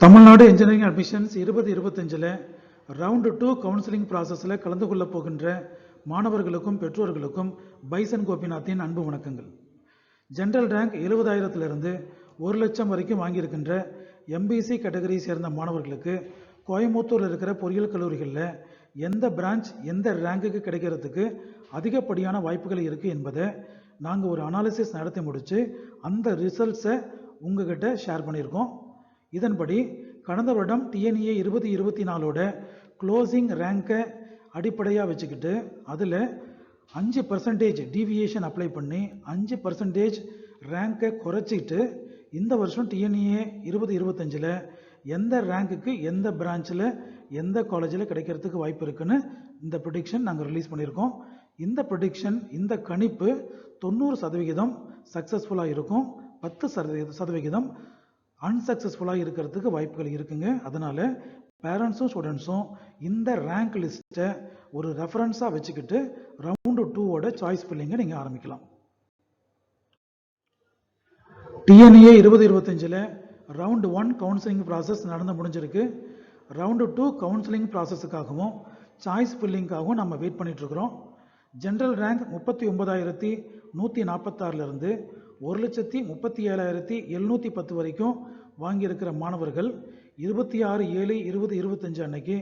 Tamil Nadu engineering admissions 2025 round 2 counselling ப்ராசஸில் கலந்து கொள்ள போகின்ற மாணவர்களுக்கும் பெற்றோர்களுக்கும் பைசன் கோபிநாத்தின் அன்பு வணக்கங்கள். ஜென்ரல் ரேங்க் 70,000 1 லட்சம் வரைக்கும் வாங்கியிருக்கின்ற எம்பிசி கேட்டகரியை சேர்ந்த மாணவர்களுக்கு கோயம்புத்தூரில் இருக்கிற பொறியியல் கல்லூரிகளில் எந்த பிரான்ச் எந்த ரேங்குக்கு கிடைக்கிறதுக்கு அதிகப்படியான வாய்ப்புகள் இருக்குது என்பதை நாங்கள் ஒரு அனாலிசிஸ் நடத்தி முடித்து அந்த ரிசல்ட்ஸை உங்ககிட்ட ஷேர் பண்ணியிருக்கோம். இதன்படி கடந்த வருடம் டிஎன்இஏ 2024 க்ளோசிங் ரேங்கை அடிப்படையாக வச்சுக்கிட்டு அதில் 5% டீவியேஷன் அப்ளை பண்ணி 5% ரேங்கை குறைச்சிக்கிட்டு இந்த வருஷம் டிஎன்இஏ 2025 எந்த ரேங்குக்கு எந்த பிரான்ச்சில் எந்த காலேஜில் கிடைக்கிறதுக்கு வாய்ப்பு இருக்குன்னு இந்த ப்ரிடிக்ஷன் நாங்கள் ரிலீஸ் பண்ணியிருக்கோம். இந்த ப்ரிடிக்ஷன் இந்த கணிப்பு 90% சக்ஸஸ்ஃபுல்லாக இருக்கும், 10% அன்சக்ஸஸ்ஃபுல்லாக இருக்கிறதுக்கு வாய்ப்புகள் இருக்குங்க. அதனால் பேரண்ட்ஸும் ஸ்டூடெண்ட்ஸும் இந்த ரேங்க் லிஸ்ட்டை ஒரு ரெஃபரன்ஸாக வச்சுக்கிட்டு ரவுண்டு 2 சாய்ஸ் ஃபில்லிங்கை நீங்கள் ஆரம்பிக்கலாம். டிஎன்இஏ 2025 ரவுண்டு 1 கவுன்சிலிங் ப்ராசஸ் நடந்து முடிஞ்சிருக்கு. ரவுண்டு 2 கவுன்சிலிங் ப்ராசஸுக்காகவும் சாய்ஸ் ஃபில்லிங்காகவும் நம்ம வெயிட் பண்ணிகிட்ருக்குறோம். ஜென்ரல் ரேங்க் 39,146 1,37,710 வரைக்கும் வாங்கியிருக்கிற மாணவர்கள் 26/7/2025 அன்னைக்கு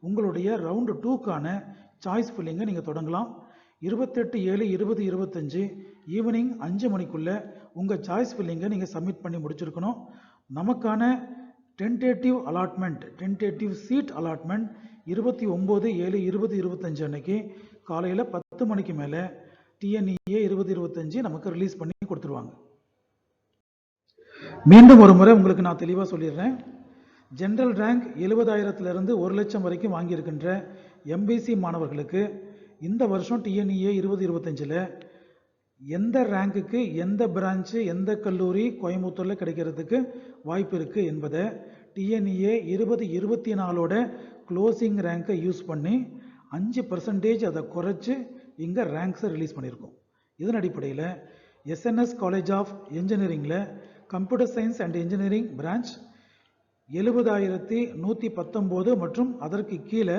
உங்களுடைய ரவுண்டு 2க்கான சாய்ஸ் ஃபில்லிங்கை நீங்கள் தொடங்கலாம். 28/7/2025 ஈவினிங் 5 மணிக்குள்ளே உங்கள் சாய்ஸ் ஃபில்லிங்கை நீங்கள் சப்மிட் பண்ணி முடிச்சிருக்கணும். நமக்கான டென்டேட்டிவ் சீட் அலாட்மெண்ட் 29/7/2025 அன்னைக்கு காலையில் 10 மணிக்கு மேலே டிஎன்இஏ 2025 நமக்கு ரிலீஸ் பண்ணி கொடுத்துருவாங்க. மீண்டும் ஒரு முறை உங்களுக்கு நான் தெளிவாக சொல்லிடுறேன். ஜென்ரல் ரேங்க் 70,000 1 லட்சம் வரைக்கும் வாங்கியிருக்கின்ற எம்பிசி மாணவர்களுக்கு இந்த வருஷம் டிஎன்இஏ 2025 எந்த ரேங்குக்கு எந்த பிரான்ச்சு எந்த கல்லூரி கோயம்புத்தூரில் கிடைக்கிறதுக்கு வாய்ப்பு இருக்குது என்பதை டிஎன்இஏ 2024 க்ளோசிங் ரேங்கை யூஸ் பண்ணி 5% அதை குறைச்சி இங்கே ரேங்க்ஸை ரிலீஸ் பண்ணியிருக்கோம். இதன் அடிப்படையில் எஸ்என்எஸ் காலேஜ் ஆஃப் இன்ஜினியரிங்கில் computer science and engineering branch 70,119 மற்றும் அதற்கு கீழே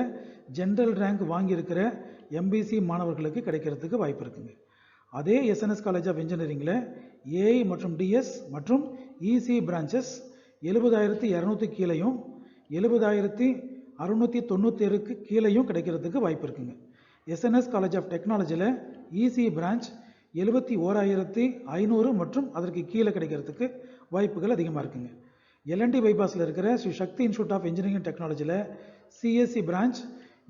ஜென்ரல் ரேங்க் வாங்கியிருக்கிற எம்பிசி மாணவர்களுக்கு கிடைக்கிறதுக்கு வாய்ப்பு இருக்குங்க. அதே எஸ்என்எஸ் காலேஜ் ஆஃப் இன்ஜினியரிங்கில் ஏஐ மற்றும் டிஎஸ் மற்றும் இசி பிரான்ச்சஸ் 70,200 கீழையும் 70,697 கீழையும் கிடைக்கிறதுக்கு வாய்ப்பு இருக்குங்க. எஸ்என்எஸ் காலேஜ் ஆஃப் டெக்னாலஜியில் இசி பிரான்ச் 71,500 மற்றும் அதற்கு கீழே கிடைக்கிறதுக்கு வாய்ப்புகள் அதிகமாக இருக்குங்க. எல்என்டி பைபாஸில் இருக்கிற ஸ்ரீ சக்தி இன்ஸ்டியூட் ஆஃப் இன்ஜினியரிங் அண்ட் டெக்னாலஜியில் சிஎஸ்சி பிரான்ச்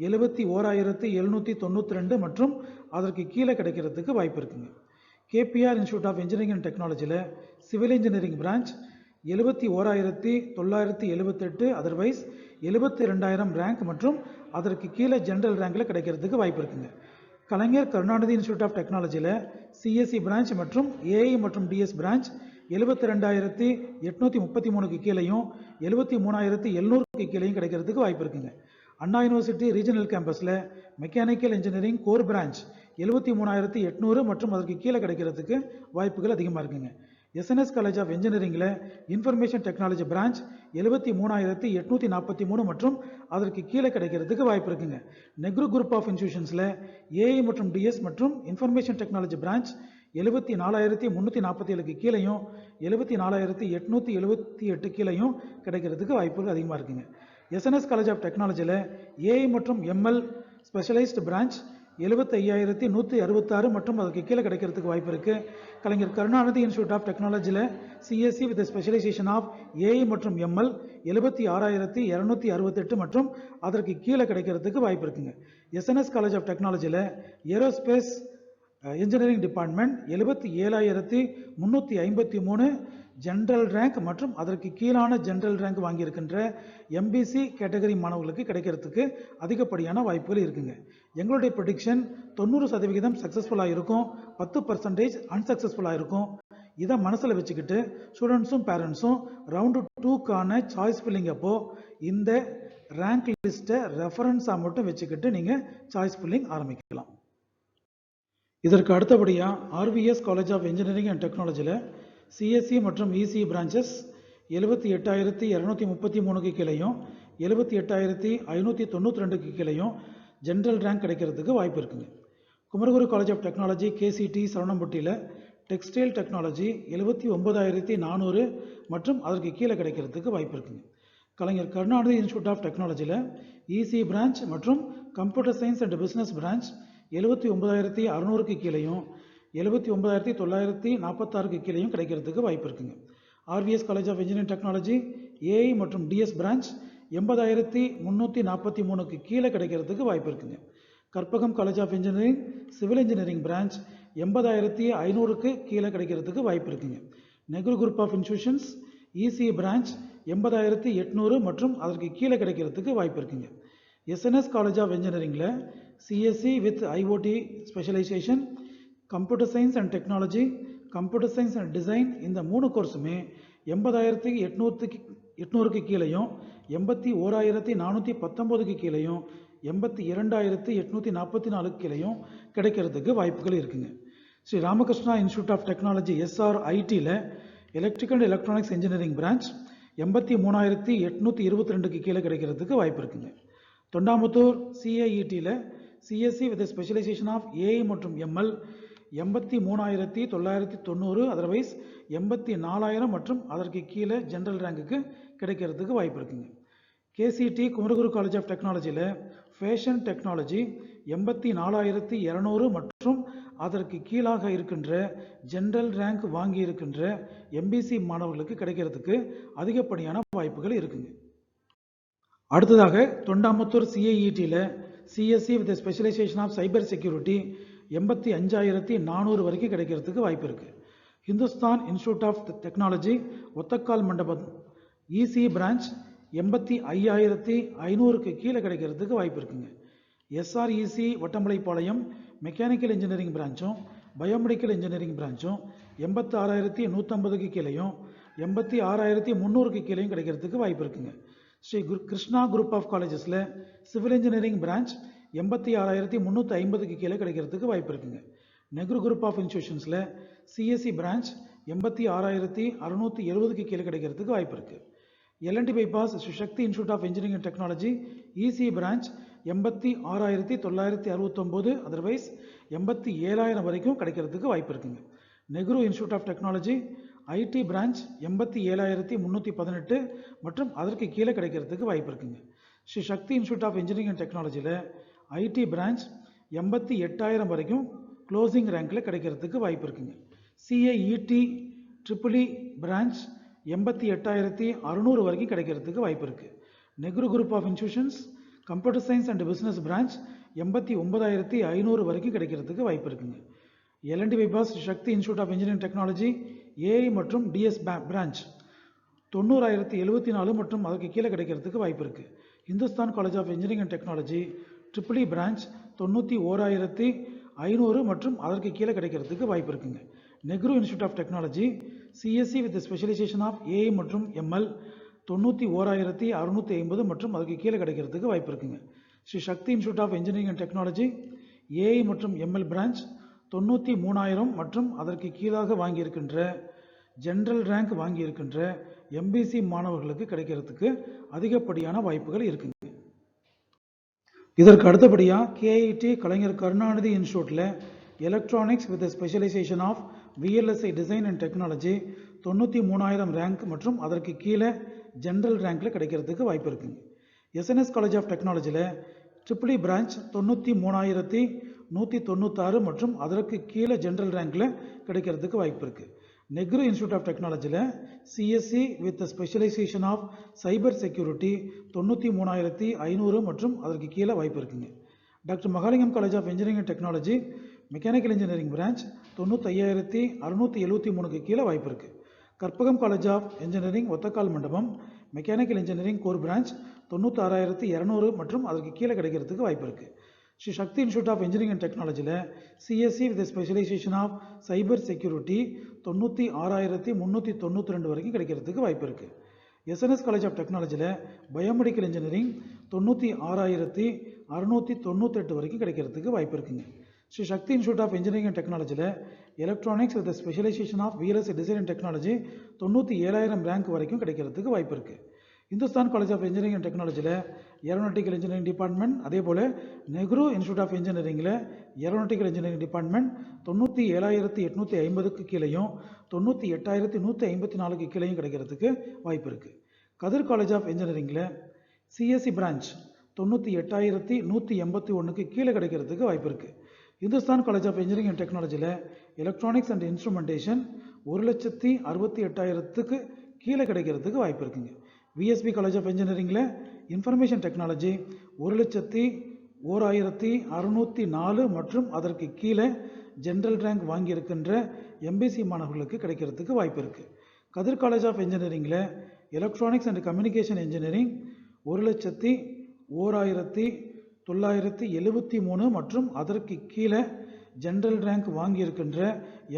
71,792 மற்றும் அதற்கு கீழே கிடைக்கிறதுக்கு வாய்ப்பு இருக்குங்க. KPR institute of engineering and டெக்னாலஜியில் civil engineering branch 71,978 otherwise 72,000 rank மற்றும் அதற்கு கீழே ஜென்ரல் ரேங்கில் கிடைக்கிறதுக்கு வாய்ப்பு இருக்குங்க. கலைஞர் கருணாநிதி இன்ஸ்டியூட் ஆஃப் டெக்னாலஜியில் சிஎஸ்சி பிரான்ச் மற்றும் ஏஐ மற்றும் டிஎஸ் பிரான்ச் 72,833 கீழையும் 73,700 கீழையும் கிடைக்கிறதுக்கு வாய்ப்பு இருக்குங்க. அண்ணா யூனிவர்சிட்டி ரீஜனல் கேம்பஸில் மெக்கானிக்கல் இன்ஜினியரிங் கோர் பிரான்ச் 73,800 மற்றும் அதற்கு கீழே கிடைக்கிறதுக்கு வாய்ப்புகள் அதிகமாக இருக்குங்க. எஸ்என்எஸ் காலேஜ் ஆஃப் இன்ஜினியரிங்கில் இன்ஃபர்மேஷன் டெக்னாலஜி பிரான்ச் 73,843 மற்றும் அதற்கு கீழே கிடைக்கிறதுக்கு வாய்ப்பு இருக்குங்க. நெக்ரு குரூப் ஆஃப் இன்ஸ்டிடியூஷன்ஸில் ஏஐ மற்றும் டிஎஸ் மற்றும் இன்ஃபர்மேஷன் டெக்னாலஜி பிரான்ச் 74,347 கீழையும் 74,878 கீழையும் கிடைக்கிறதுக்கு வாய்ப்புகள் அதிகமாக இருக்குங்க. எஸ்என்எஸ் காலேஜ் ஆஃப் டெக்னாலஜியில் ஏஐ மற்றும் எம்எல் ஸ்பெஷலைஸ்டு பிரான்ச் 75,166 மற்றும் அதற்கு கீழே கிடைக்கிறதுக்கு வாய்ப்பு இருக்குது. கலைஞர் கருணாநிதி இன்ஸ்டியூட் ஆஃப் டெக்னாலஜியில் CSC with specialisation of AI மற்றும் எம்எல் 76,268 மற்றும் அதற்கு கீழே கிடைக்கிறதுக்கு வாய்ப்பு இருக்குங்க. எஸ்என்எஸ் காலேஜ் ஆஃப் டெக்னாலஜியில் aerospace engineering department 77,353 general rank மற்றும் அதற்கு கீழான ஜென்ரல் ரேங்க் வாங்கியிருக்கின்ற எம்பிசி கேட்டகரி மாணவர்களுக்கு கிடைக்கிறதுக்கு அதிகப்படியான வாய்ப்புகள் இருக்குங்க. எங்களுடைய ப்ரெடிக்ஷன் 90% சக்ஸஸ்ஃபுல்லாக இருக்கும், 10% அன்சக்ஸஸ்ஃபுல்லாக இருக்கும். இதை மனசில் வச்சுக்கிட்டு ஸ்டூடெண்ட்ஸும் பேரண்ட்ஸும் ரவுண்டு 2க்கான சாய்ஸ் ஃபில்லிங் அப்போ இந்த ரேங்க் லிஸ்ட்டை ரெஃபரன்ஸாக மட்டும் வச்சுக்கிட்டு நீங்கள் சாய்ஸ் ஃபில்லிங் ஆரம்பிக்கலாம். இதற்கு அடுத்தபடியாக RVS college of engineering and டெக்னாலஜியில் சிஎஸ்சி மற்றும் இசி பிரான்ச்சஸ் 78,233க்கு கீழேயும் 78,592க்கு கீழேயும் ஜென்ரல் ரேங்க் கிடைக்கிறதுக்கு வாய்ப்பு இருக்குங்க. Kumaraguru college of technology KCT சரவணம்பட்டியில் டெக்ஸ்டைல் டெக்னாலஜி 79,400 மற்றும் அதற்கு கீழே கிடைக்கிறதுக்கு வாய்ப்பு இருக்குங்க. கலைஞர் கருணாநிதி இன்ஸ்டியூட் ஆஃப் டெக்னாலஜியில் இசி பிரான்ச் மற்றும் computer science and business branch 79,600க்கு கீழேயும் 79,946க்கு கீழேயும் கிடைக்கிறதுக்கு வாய்ப்பு இருக்குங்க. RVS college of engineering technology AI மற்றும் டிஎஸ் பிரான்ச் 80,343க்கு கீழே கிடைக்கிறதுக்கு வாய்ப்பு இருக்குங்க. Karpagam college of engineering civil engineering branch 80,500க்கு கீழே கிடைக்கிறதுக்கு வாய்ப்பு இருக்குங்க. Nehru group of institutions EC branch 80,800 மற்றும் அதற்கு கீழே கிடைக்கிறதுக்கு வாய்ப்பு இருக்குங்க. எஸ்என்எஸ் காலேஜ் ஆஃப் இன்ஜினியரிங்கில் CSE with IOT specialisation, computer science and technology, computer science and design இந்த 3 கோர்ஸுமே 80,800க்கு கீழேயும் 81,419க்கு கீழேயும் 82,844க்கு கீழேயும் கிடைக்கிறதுக்கு வாய்ப்புகள் இருக்குங்க. Sri Ramakrishna institute of technology எஸ்ஆர்ஐடியில் electrical and electronics engineering branch 83,822க்கு கீழே கிடைக்கிறதுக்கு வாய்ப்பு இருக்குங்க. தொண்டாமுத்தூர் சிஐஇடியில் CSE with specialisation of AI மற்றும் எம்எல் 83,990, அதர்வைஸ் 84,000 மற்றும் அதற்கு கீழே ஜென்ரல் ரேங்குக்கு கிடைக்கிறதுக்கு வாய்ப்பு இருக்குங்க. கேசிடி குமரகுரு காலேஜ் ஆஃப் டெக்னாலஜியில் ஃபேஷன் டெக்னாலஜி 84,200 மற்றும் அதற்கு கீழாக இருக்கின்ற ஜென்ரல் ரேங்க் வாங்கி இருக்கின்ற எம்பிசி மாணவர்களுக்கு கிடைக்கிறதுக்கு அதிகப்படியான வாய்ப்புகள் இருக்குங்க. அடுத்ததாக தொண்டாமுத்தூர் சிஐஇடியில் CSE with specialisation of cyber security 85,400 வரைக்கும் கிடைக்கிறதுக்கு வாய்ப்பு இருக்குது. Hindustan institute of technology Othakkal Mandapam EC branch 85,500க்கு கீழே கிடைக்கிறதுக்கு வாய்ப்பு இருக்குங்க. எஸ்ஆர்இசி வட்டமலைப்பாளையம் மெக்கானிக்கல் இன்ஜினியரிங் பிரான்ச்சும் பயோமெடிக்கல் இன்ஜினியரிங் பிரான்ச்சும் 86,150க்கு கீழேயும் 86,300க்கு கீழேயும் கிடைக்கிறதுக்கு வாய்ப்பு இருக்குங்க. ஸ்ரீ கிருஷ்ணா குரூப் ஆஃப் காலேஜஸில் சிவில் இன்ஜினியரிங் பிரான்ச் 86,350க்கு கீழே கிடைக்கிறதுக்கு வாய்ப்பு இருக்குங்க. நெஹ்ரு குரூப் ஆஃப் இன்ஸ்டிடியூஷன்ஸில் சிஎஸ்சி பிரான்ச் 86,670க்கு கீழே கிடைக்கிறதுக்கு வாய்ப்பு இருக்குது. L&T bypass Sri Sakthi institute of engineering and technology EC branch 86,969, otherwise 87,000 வரைக்கும் கிடைக்கிறதுக்கு வாய்ப்பு இருக்குங்க. Nehru institute of technology IT branch 87,318 மற்றும் அதற்கு கீழே கிடைக்கிறதுக்கு வாய்ப்பு இருக்குங்க. ஸ்ரீ சக்தி இன்ஸ்டியூட் ஆஃப் இன்ஜினியரிங் அண்ட் டெக்னாலஜியில் ஐடி பிரான்ச் 88,000 வரைக்கும் க்ளோசிங் ரேங்கில் கிடைக்கிறதுக்கு வாய்ப்பு இருக்குங்க. சிஐஇடி ட்ரிபிள் பிரான்ச் 88,600 வரைக்கும் கிடைக்கிறதுக்கு வாய்ப்பு இருக்குது. Nehru group of institutions computer science and business branch 89,500 வரைக்கும் கிடைக்கிறதுக்கு வாய்ப்பு இருக்குங்க. LNT bypass Sakthi institute of engineering technology AI மற்றும் டிஎஸ் பிரான்ச் 90,074 மற்றும் அதற்கு கீழே கிடைக்கிறதுக்கு வாய்ப்பு இருக்குது. Hindustan college of engineering and technology triple branch 91,500 மற்றும் அதற்கு கீழே கிடைக்கிறதுக்கு வாய்ப்பு இருக்குங்க. Nehru institute of technology CSC with specialisation of AI மற்றும் எம்எல் 91,650 மற்றும் அதுக்கு கீழே கிடைக்கிறதுக்கு வாய்ப்பு இருக்குங்க. ஸ்ரீ சக்தி institute of engineering and technology AI மற்றும் எம்எல் பிரான்ச் 93,000 மற்றும் அதற்கு கீழாக வாங்கியிருக்கின்ற ஜென்ரல் ரேங்க் வாங்கியிருக்கின்ற எம்பிசி மாணவர்களுக்கு கிடைக்கிறதுக்கு அதிகப்படியான வாய்ப்புகள் இருக்குங்க. இதற்கு அடுத்தபடியாக கேஐடி கலைஞர் கருணாநிதி இன்ஸ்டியூட்டில் electronics with specialisation of VLSI design and technology 93,000 rank மற்றும் அதற்கு கீழே ஜென்ரல் ரேங்கில் கிடைக்கிறதுக்கு வாய்ப்பு இருக்குங்க. எஸ்என்எஸ் காலேஜ் ஆஃப் டெக்னாலஜியில் ட்ரிபிள் பிரான்ச் 93,196 மற்றும் அதற்கு கீழே ஜென்ரல் ரேங்கில் கிடைக்கிறதுக்கு வாய்ப்பு இருக்குது. நெஹ்ரு இன்ஸ்டியூட் ஆஃப் டெக்னாலஜியில் CSC with specialisation of cyber security 93,500 மற்றும் அதற்கு கீழே வாய்ப்பு இருக்குங்க. Doctor Mahalingam college of engineering and technology mechanical engineering branch 95,673க்கு கீழே வாய்ப்பு இருக்குது. Karpagam college of engineering Othakkal மண்டபம் மெக்கானிக்கல் இன்ஜினியரிங் கோர் பிரான்ச் 96,200 மற்றும் அதற்கு கீழே கிடைக்கிறதுக்கு வாய்ப்பு இருக்குது. ஸ்ரீ சக்தி இன்ஸ்டியூட் ஆஃப் இன்ஜினியரிங் அண்ட் டெக்னாலஜியில் CSC with specialisation of cyber security 96,392 வரைக்கும் கிடைக்கிறதுக்கு வாய்ப்பு இருக்குது. எஸ்என்எஸ் காலேஜ் ஆஃப் டெக்னாலஜியில் பயோமெடிக்கல் இன்ஜினியரிங் 96,698 வரைக்கும் கிடைக்கிறதுக்கு வாய்ப்பு இருக்குங்க. ஸ்ரீ சக்தி இன்ஸ்டியூட் ஆஃப் இன்ஜினியரிங் அண்ட் டெக்னாலஜியில் electronics with specialisation of VLS design and technology 97,000 rank வரைக்கும் கிடைக்கிறதுக்கு வாய்ப்பு இருக்குது. Hindustan college of engineering and டெக்னாலஜியில் ஏரோநாட்டிக்கல் இன்ஜினியரிங் டிபார்ட்மெண்ட், அதே போல் நெஹ்ரு இன்ஸ்டியூட் ஆஃப் இன்ஜினியரிங்கில் ஏரோநாட்டிக்கல் இன்ஜினியரிங் டிபார்ட்மெண்ட் 97,850க்கு கீழேயும் 98,154க்கு கீழேயும் கிடைக்கிறதுக்கு வாய்ப்பு இருக்குது. கதிர் காலேஜ் ஆஃப் இன்ஜினியரிங்கில் சிஎஸ்சி பிரான்ச் 98,181க்கு கீழே கிடைக்கிறதுக்கு வாய்ப்பு இருக்குது. Hindustan college of engineering and டெக்னாலஜியில் எலக்ட்ரானிக்ஸ் அண்ட் இன்ஸ்ட்ருமெண்டேஷன் 1,68,000க்கு கீழே கிடைக்கிறதுக்கு வாய்ப்பு இருக்குங்க. விஎஸ்பி காலேஜ் ஆஃப் இன்ஜினியரிங்கில் இன்ஃபர்மேஷன் டெக்னாலஜி 1,01,604 மற்றும் அதற்கு கீழே ஜென்ரல் ரேங்க் வாங்கியிருக்கின்ற எம்பிசி மாணவர்களுக்கு கிடைக்கிறதுக்கு வாய்ப்பு இருக்குது. கதிர் காலேஜ் ஆஃப் இன்ஜினியரிங்கில் எலக்ட்ரானிக்ஸ் அண்ட் கம்யூனிகேஷன் இன்ஜினியரிங் 1,01,973 மற்றும் அதற்கு கீழே ஜென்ரல் ரேங்க் வாங்கியிருக்கின்ற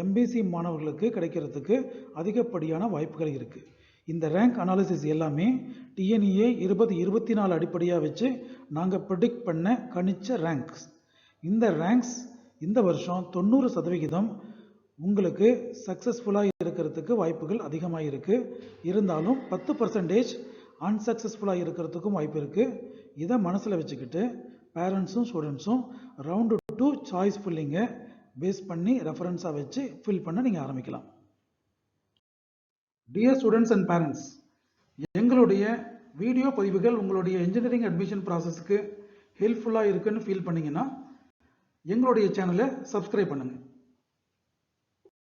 எம்பிசி மாணவர்களுக்கு கிடைக்கிறதுக்கு அதிகப்படியான வாய்ப்புகள் இருக்குது. இந்த ரேங்க் அனாலிசிஸ் எல்லாமே டிஎன்இஏ 2024 அடிப்படையாக வச்சு நாங்கள் ப்ரிடிக்ட் பண்ண கணிச்ச ரேங்க்ஸ். இந்த ரேங்க்ஸ் இந்த வருஷம் 90% உங்களுக்கு சக்ஸஸ்ஃபுல்லாக இருக்கிறதுக்கு வாய்ப்புகள் அதிகமாக இருக்குது. இருந்தாலும் 10% அன்சக்ஸஸ்ஃபுல்லாக இருக்கிறதுக்கும் வாய்ப்பு இருக்குது. இதை மனசில் வச்சுக்கிட்டு பேரண்ட்ஸும் ஸ்டூடெண்ட்ஸும் ரவுண்டு 2 சாய்ஸ் ஃபில்லிங்கை பேஸ் பண்ணி ரெஃபரன்ஸாக வச்சு ஃபில் பண்ண நீங்கள் ஆரம்பிக்கலாம். டியர் ஸ்டூடெண்ட்ஸ் அண்ட் பேரண்ட்ஸ், எங்களுடைய வீடியோ பதிவுகள் உங்களுடைய இன்ஜினியரிங் அட்மிஷன் ப்ராசஸ்க்கு ஹெல்ப்ஃபுல்லாக இருக்குன்னு ஃபீல் பண்ணிங்கன்னா எங்களுடைய சேனலை சப்ஸ்கிரைப் பண்ணுங்கள்.